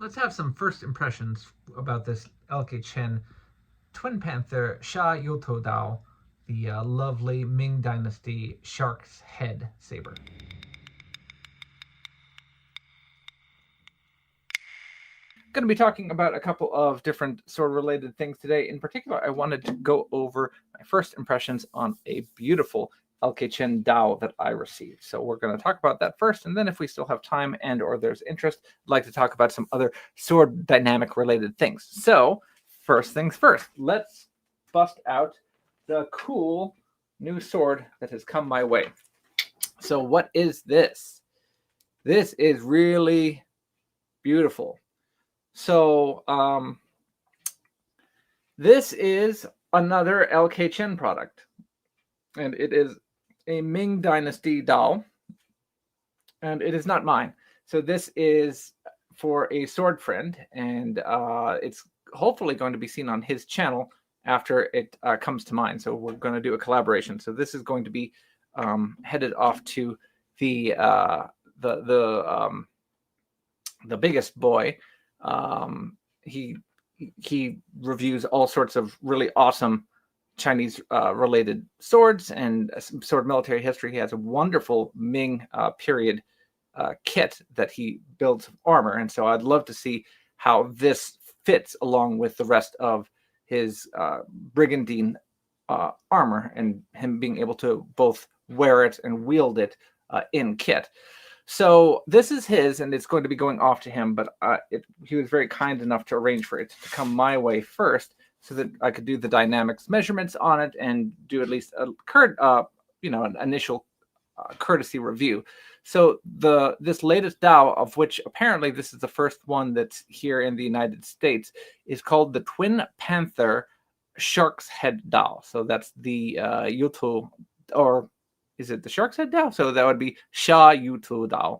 Let's have some first impressions about this LK Chen Twin Panther Sha Yoto Dao, the lovely Ming Dynasty shark's head saber. Going to be talking about a couple of different sword related things today. In particular, I wanted to go over my first impressions on a beautiful LK Chen Dao that I received. So we're going to talk about that first, and then if we still have time and or there's interest, I'd like to talk about some other sword dynamic related things. So first things first, let's bust out the cool new sword that has come my way. So what is this? This is really beautiful. So this is another LK Chen product, and it is a Ming Dynasty Dao, and it is not mine. So this is for a sword friend, and it's hopefully going to be seen on his channel after it comes to mine. So we're going to do a collaboration. So this is going to be headed off to the biggest boy. He reviews all sorts of really awesome Chinese related swords and sword military history. He has a wonderful Ming period kit that he builds of armor, and so I'd love to see how this fits along with the rest of his brigandine armor and him being able to both wear it and wield it in kit. So this is his, and it's going to be going off to him, but he was very kind enough to arrange for it to come my way first so that I could do the dynamics measurements on it and do at least an initial courtesy review. So this latest Dao, of which apparently this is the first one that's here in the United States, is called the Twin Panther Shark's Head Dao. So that's the Yutu, or is it the Shark's Head Dao? So that would be Sha Yutu Dao,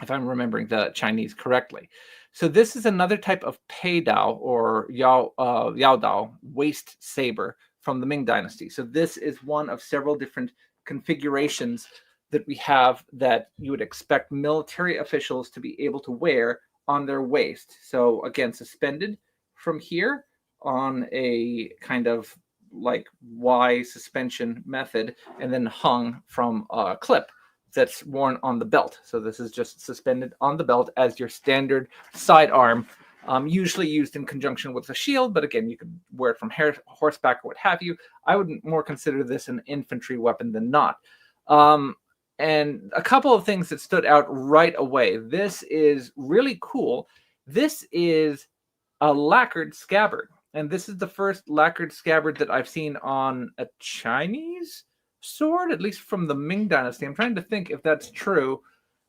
if I'm remembering the Chinese correctly. So this is another type of Pei Dao or Yao Dao waist saber from the Ming Dynasty. So this is one of several different configurations that we have that you would expect military officials to be able to wear on their waist. So again, suspended from here on a kind of like Y suspension method, and then hung from a clip that's worn on the belt. So this is just suspended on the belt as your standard sidearm, usually used in conjunction with a shield, but again, you could wear it from horseback or what have you. I would more consider this an infantry weapon than not. And a couple of things that stood out right away. This is really cool. This is a lacquered scabbard. And this is the first lacquered scabbard that I've seen on a Chinese sword, at least from the Ming Dynasty. I'm trying to think if that's true.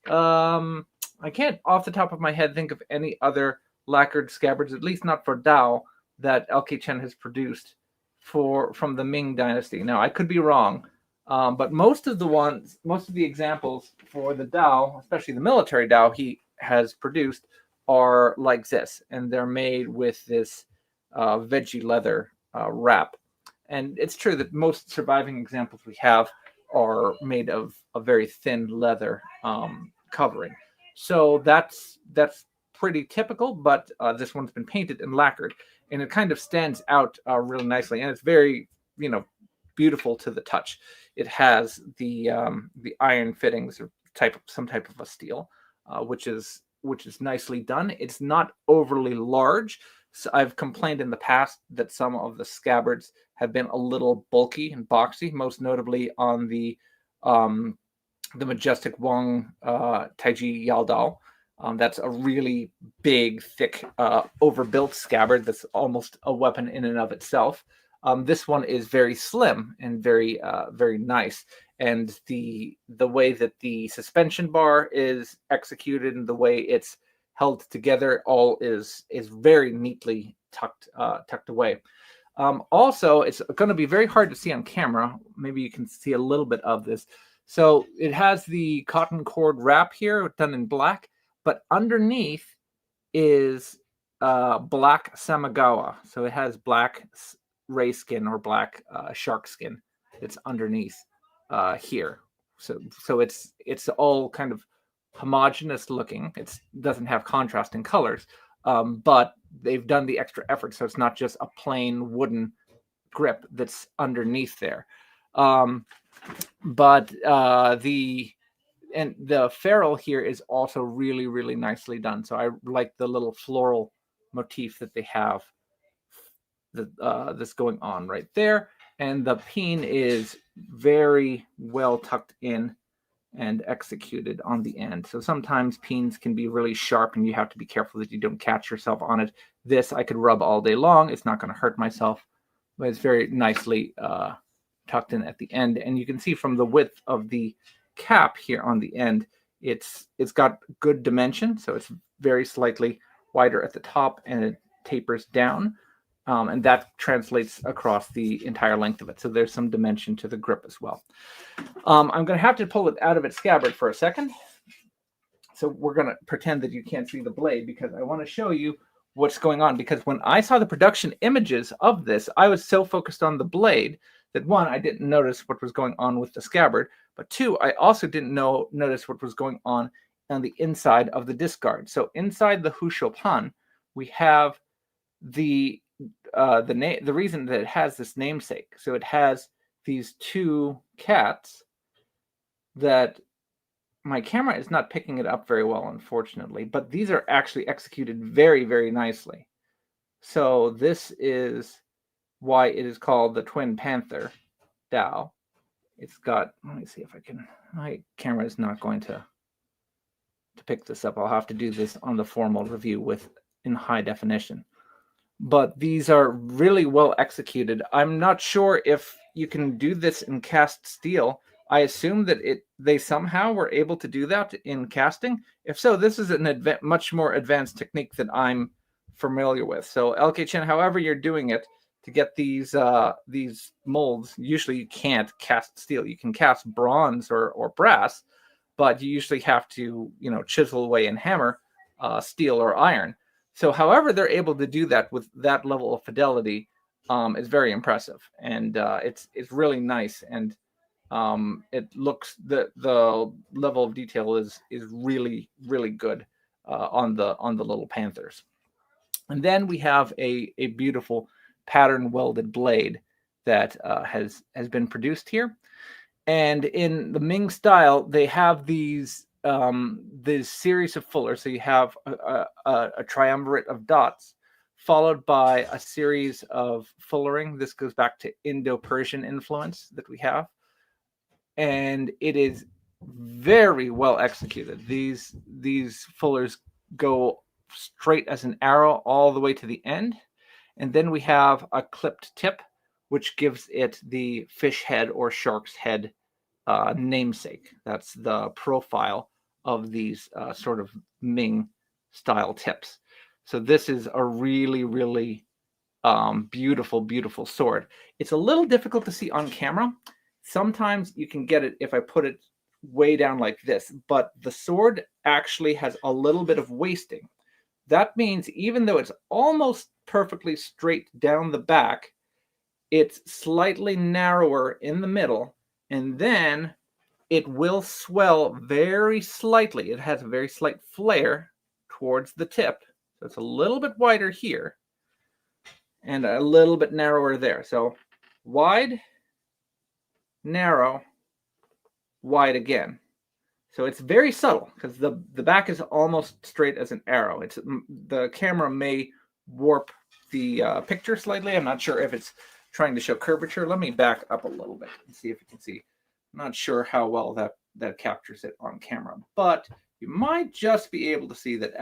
I can't, off the top of my head, think of any other lacquered scabbards, at least not for Dao, that LK Chen has produced from the Ming Dynasty. Now, I could be wrong, but most of the examples for the Dao, especially the military Dao he has produced, are like this, and they're made with this veggie leather wrap. And it's true that most surviving examples we have are made of a very thin leather covering. So that's pretty typical, but this one's been painted and lacquered, and it kind of stands out really nicely, and it's very, beautiful to the touch. It has the iron fittings or some type of a steel, which is nicely done. It's not overly large. So I've complained in the past that some of the scabbards have been a little bulky and boxy, most notably on the Majestic Wong Taiji Yaldao. That's a really big, thick, overbuilt scabbard that's almost a weapon in and of itself. This one is very slim and very nice. And the way that the suspension bar is executed and the way it's held together all is very neatly tucked away. Also, it's going to be very hard to see on camera. Maybe you can see a little bit of this. So it has the cotton cord wrap here done in black, but underneath is black samigawa. So it has black ray skin or black shark skin that's underneath here. So it's all kind of homogeneous looking. It doesn't have contrasting colors, but they've done the extra effort, so it's not just a plain wooden grip that's underneath there. But the ferrule here is also really, really nicely done. So I like the little floral motif that they have that's going on right there. And the peen is very well tucked in and executed on the end. So sometimes peens can be really sharp and you have to be careful that you don't catch yourself on it. This I could rub all day long. It's not going to hurt myself, but it's very nicely tucked in at the end. And you can see from the width of the cap here on the end, it's got good dimension. So it's very slightly wider at the top and it tapers down. And that translates across the entire length of it. So there's some dimension to the grip as well. I'm going to have to pull it out of its scabbard for a second. So we're going to pretend that you can't see the blade because I want to show you what's going on. Because when I saw the production images of this, I was so focused on the blade that one, I didn't notice what was going on with the scabbard. But two, I also didn't notice what was going on the inside of the discard. So inside the Husho Pan, we have the reason that it has this namesake. So it has these two cats that my camera is not picking it up very well, unfortunately, but these are actually executed very, very nicely. So this is why it is called the Twin Panther Dao. It's got, let me see if I can, my camera is not going to pick this up. I'll have to do this on the formal review in high definition. But these are really well executed. I'm not sure if you can do this in cast steel. I assume that they somehow were able to do that in casting. If so, this is an much more advanced technique that I'm familiar with. So LK Chen, however you're doing it to get these molds, usually you can't cast steel. You can cast bronze or brass, but you usually have to chisel away and hammer steel or iron. So however they're able to do that with that level of fidelity is very impressive. And it's really nice. And it looks, the level of detail is really, really good on the little panthers. And then we have a beautiful pattern welded blade that has been produced here. And in the Ming style, they have these series of fullers. So you have a triumvirate of dots followed by a series of fullering. This goes back to Indo-Persian influence that we have. And it is very well executed. These fullers go straight as an arrow all the way to the end. And then we have a clipped tip, which gives it the fish head or shark's head namesake. That's the profile of these sort of Ming style tips. So this is a really, really beautiful, beautiful sword. It's a little difficult to see on camera. Sometimes you can get it if I put it way down like this, but the sword actually has a little bit of wasting. That means even though it's almost perfectly straight down the back, it's slightly narrower in the middle, and then it will swell very slightly. It has a very slight flare towards the tip. So it's a little bit wider here and a little bit narrower there. So wide, narrow, wide again. So it's very subtle because the back is almost straight as an arrow. The camera may warp the picture slightly. I'm not sure if it's trying to show curvature. Let me back up a little bit and see if you can see. I'm not sure how well that captures it on camera, but you might just be able to see that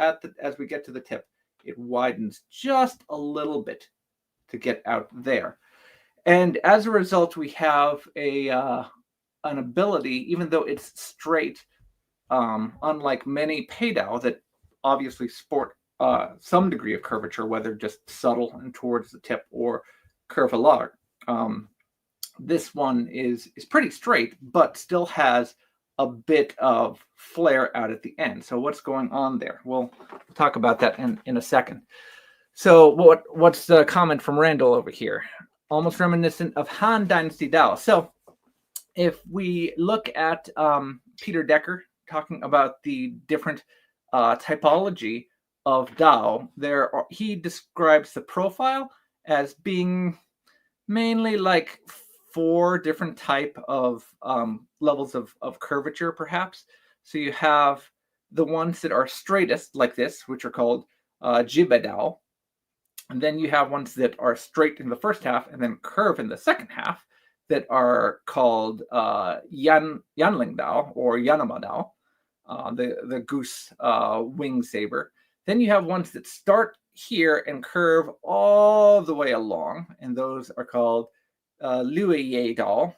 as we get to the tip, it widens just a little bit to get out there. And as a result, we have an ability, even though it's straight, unlike many peidao that obviously sport some degree of curvature, whether just subtle and towards the tip or curvalar. This one is pretty straight, but still has a bit of flare out at the end. So what's going on there? We'll talk about that in a second. So what's the comment from Randall over here? Almost reminiscent of Han Dynasty Dao. So if we look at Peter Decker talking about the different typology of Dao, he describes the profile as being mainly like 4 different type of levels of curvature, perhaps. So you have the ones that are straightest, like this, which are called Jibedao. And then you have ones that are straight in the first half and then curve in the second half, that are called Yanling Dao or Yanama Dao, the goose wing saber. Then you have ones that start here and curve all the way along, and those are called Luye Dao,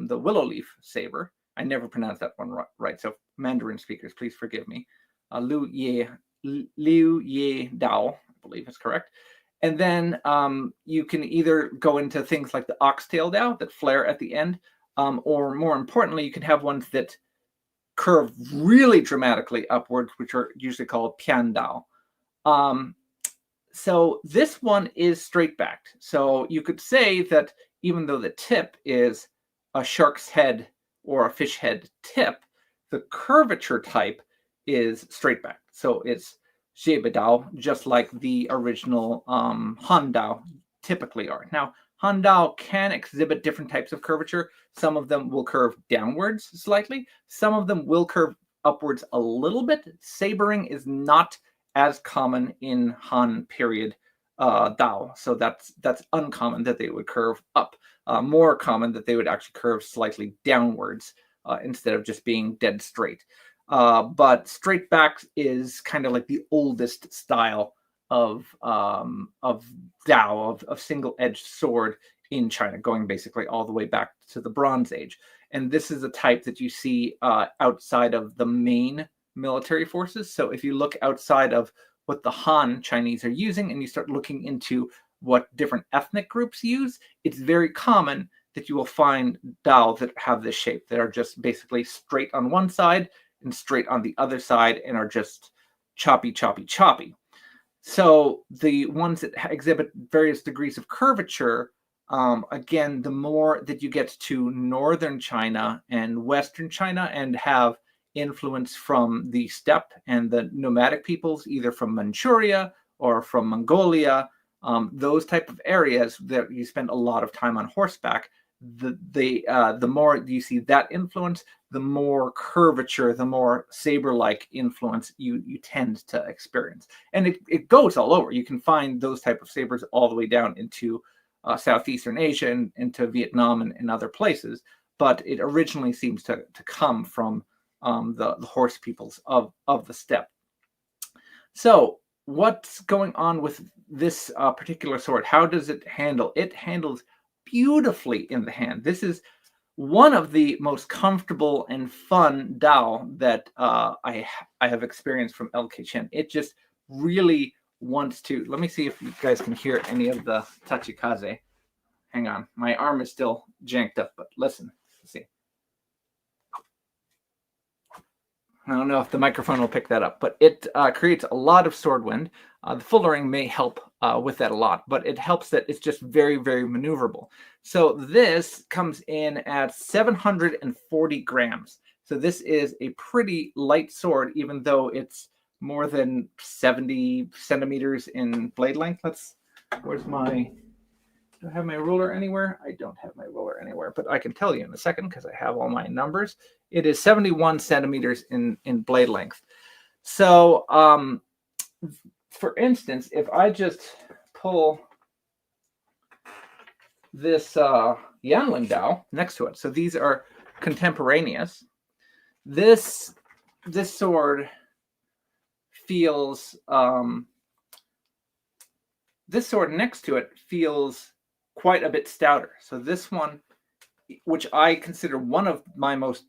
the willow leaf saber. I never pronounced that one right, so Mandarin speakers, please forgive me. Luye Dao, I believe is correct. And then you can either go into things like the oxtail Dao that flare at the end, or more importantly, you can have ones that curve really dramatically upwards, which are usually called Pian Dao. So this one is straight backed. So you could say that even though the tip is a shark's head or a fish head tip, the curvature type is straight backed. So it's Xie Dao, just like the original Han Dao typically are. Now, Han Dao can exhibit different types of curvature. Some of them will curve downwards slightly. Some of them will curve upwards a little bit. Sabering is not as common in Han period Dao. So that's uncommon that they would curve up. More common that they would actually curve slightly downwards instead of just being dead straight. But straight back is kind of like the oldest style of Dao, of single-edged sword in China, going basically all the way back to the Bronze Age. And this is a type that you see outside of the main military forces. So if you look outside of what the Han Chinese are using and you start looking into what different ethnic groups use, it's very common that you will find Dao that have this shape, that are just basically straight on one side and straight on the other side and are just choppy, choppy, choppy. So the ones that exhibit various degrees of curvature, again, the more that you get to northern China and western China and have influence from the steppe and the nomadic peoples, either from Manchuria or from Mongolia, those type of areas that you spend a lot of time on horseback, the more you see that influence, the more curvature, the more saber-like influence you tend to experience. And it goes all over. You can find those type of sabers all the way down into Southeastern Asia and into Vietnam and other places. But it originally seems to come from the horse peoples of the steppe. So what's going on with this particular sword? How does it handle? It handles beautifully in the hand. This is one of the most comfortable and fun Dao that I have experienced from LK Chen. It just really wants to. Let me see if you guys can hear any of the tachikaze. Hang on, my arm is still janked up, but listen. Let's see. I don't know if the microphone will pick that up, but it creates a lot of sword wind. The fullering may help with that a lot, but it helps that it's just very, very maneuverable. So this comes in at 740 grams. So this is a pretty light sword, even though it's more than 70 centimeters in blade length. Where's my... Do I have my ruler anywhere? I don't have my ruler anywhere, but I can tell you in a second because I have all my numbers. It is 71 centimeters in blade length. So, for instance, if I just pull this Yanling Dao next to it, so these are contemporaneous. This sword feels this sword next to it feels quite a bit stouter. So this one, which I consider one of my most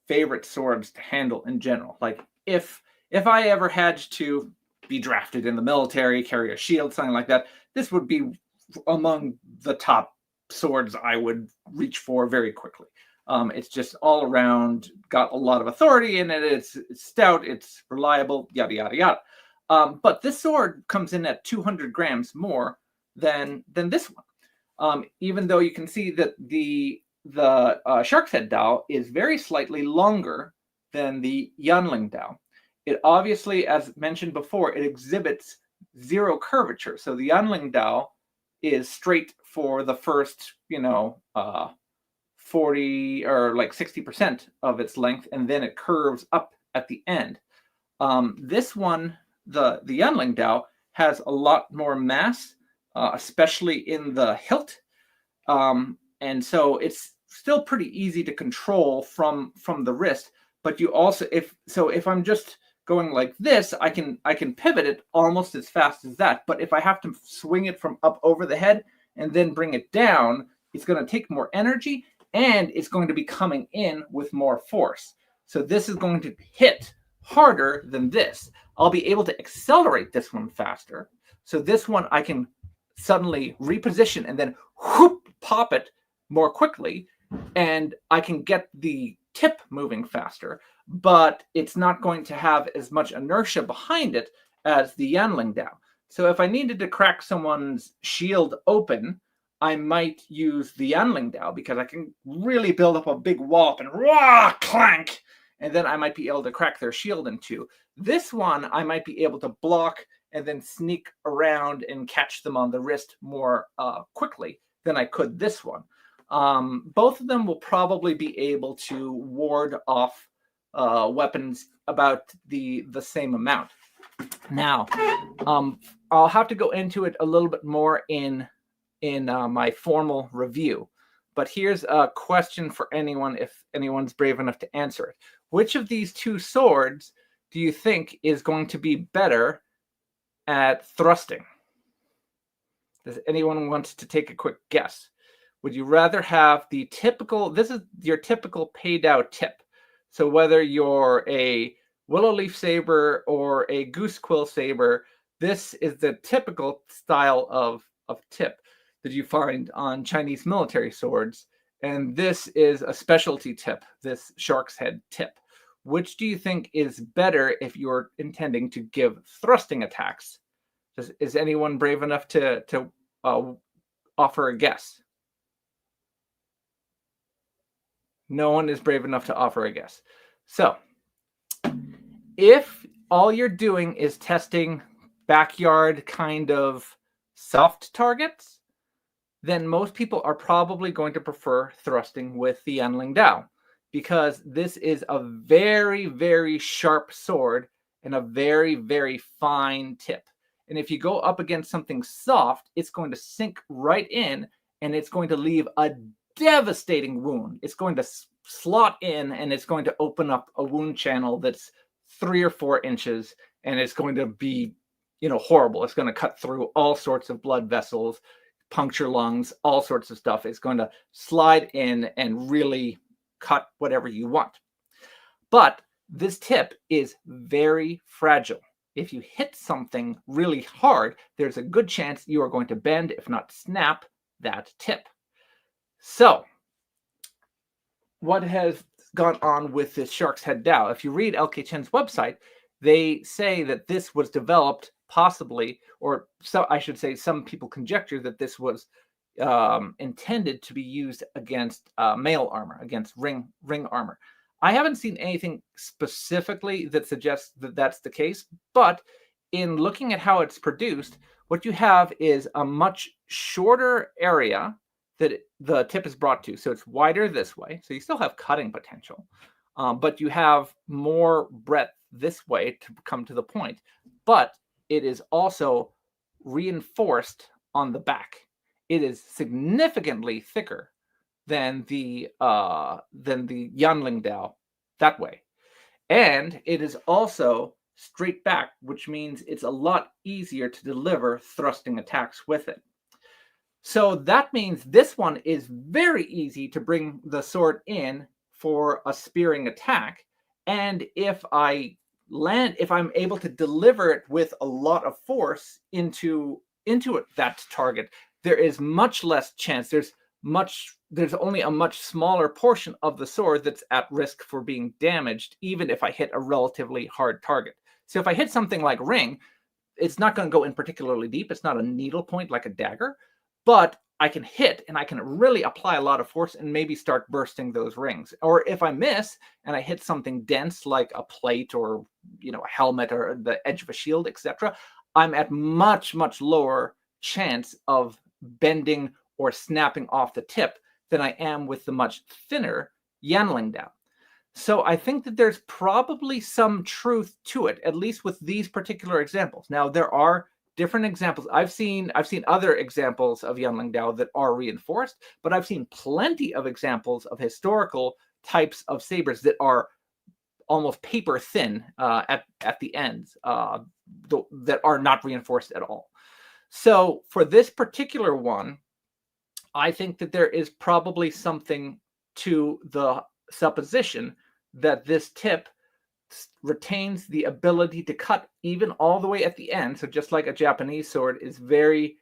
favorite swords to handle in general. Like if I ever had to be drafted in the military, carry a shield, something like that, this would be among the top swords I would reach for very quickly. It's just all around, got a lot of authority in it. It's stout, it's reliable, yada, yada, yada. But this sword comes in at 200 grams more than this one. Even though you can see that the Shark's Head Dao is very slightly longer than the Yanling Dao. It obviously, as mentioned before, it exhibits zero curvature. So the Yanling Dao is straight for the first, 40 or like 60% of its length, and then it curves up at the end. This one, the Yanling Dao, has a lot more mass, especially in the hilt, and so it's still pretty easy to control from the wrist. But you also, if I'm just going like this, I can pivot it almost as fast as that. But if I have to swing it from up over the head and then bring it down, it's going to take more energy, and it's going to be coming in with more force. So this is going to hit harder than this. I'll be able to accelerate this one faster. So this one I can suddenly reposition and then whoop, pop it more quickly, and I can get the tip moving faster, but it's not going to have as much inertia behind it as the Yanling Dao. So if I needed to crack someone's shield open, I might use the Yanling Dao because I can really build up a big wallop and rah, clank, and then I might be able to crack their shield in two. This one, I might be able to block and then sneak around and catch them on the wrist more quickly than I could this one. Both of them will probably be able to ward off weapons about the same amount. Now, I'll have to go into it a little bit more in my formal review. But here's a question for anyone, if anyone's brave enough to answer it. Which of these two swords do you think is going to be better at thrusting? Does anyone want to take a quick guess? Would you rather have the typical, this is your typical Pei Dao tip. So whether you're a willow leaf saber or a goose quill saber, this is the typical style of tip that you find on Chinese military swords. And this is a specialty tip, this shark's head tip. Which do you think is better if you're intending to give thrusting attacks? Is anyone brave enough to offer a guess? No one is brave enough to offer a guess. So, if all you're doing is testing backyard kind of soft targets, then most people are probably going to prefer thrusting with the Yanling Dao, because this is a very, very sharp sword and a very, very fine tip. And if you go up against something soft, it's going to sink right in, and it's going to leave a devastating wound. It's going to slot in, and it's going to open up a wound channel that's 3 or 4 inches, and it's going to be, horrible. It's going to cut through all sorts of blood vessels, puncture lungs, all sorts of stuff. It's going to slide in and really cut whatever you want. But this tip is very fragile. If you hit something really hard, there's a good chance you are going to bend, if not snap, that tip. So, what has gone on with this Shark's Head Dao? If you read LK Chen's website, they say that this was developed possibly, or so I should say, some people conjecture that this was intended to be used against mail armor, against ring armor. I haven't seen anything specifically that suggests that that's the case, but in looking at how it's produced, what you have is a much shorter area that the tip is brought to. So it's wider this way, so you still have cutting potential, but you have more breadth this way to come to the point, but it is also reinforced on the back. It is significantly thicker than the Yanling Dao that way. And it is also straight back, which means it's a lot easier to deliver thrusting attacks with it. So that means this one is very easy to bring the sword in for a spearing attack. And if I'm able to deliver it with a lot of force into that target, there is much less chance. There's only a much smaller portion of the sword that's at risk for being damaged, even if I hit a relatively hard target. So if I hit something like ring, it's not going to go in particularly deep. It's not a needle point like a dagger, but I can hit and I can really apply a lot of force and maybe start bursting those rings. Or if I miss and I hit something dense like a plate or, a helmet or the edge of a shield, etc., I'm at much, much lower chance of bending or snapping off the tip than I am with the much thinner Yanling Dao. So I think that there's probably some truth to it, at least with these particular examples. Now, there are different examples. I've seen other examples of Yanling Dao that are reinforced, but I've seen plenty of examples of historical types of sabers that are almost paper thin at the ends, that are not reinforced at all. So for this particular one, I think that there is probably something to the supposition that this tip retains the ability to cut even all the way at the end. So just like a Japanese sword is very,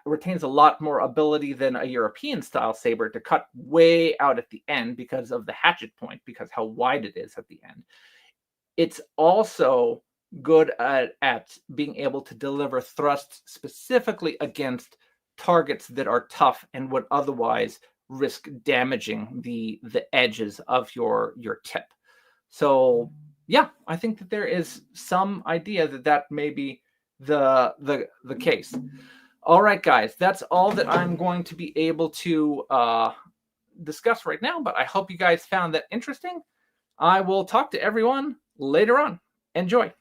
retains a lot more ability than a European style saber to cut way out at the end because of the hatchet point, because how wide it is at the end. It's also good at being able to deliver thrusts specifically against targets that are tough and would otherwise risk damaging the edges of your tip. So yeah, I think that there is some idea that may be the case. All right, guys, that's all that I'm going to be able to discuss right now, but I hope you guys found that interesting. I will talk to everyone later on. Enjoy.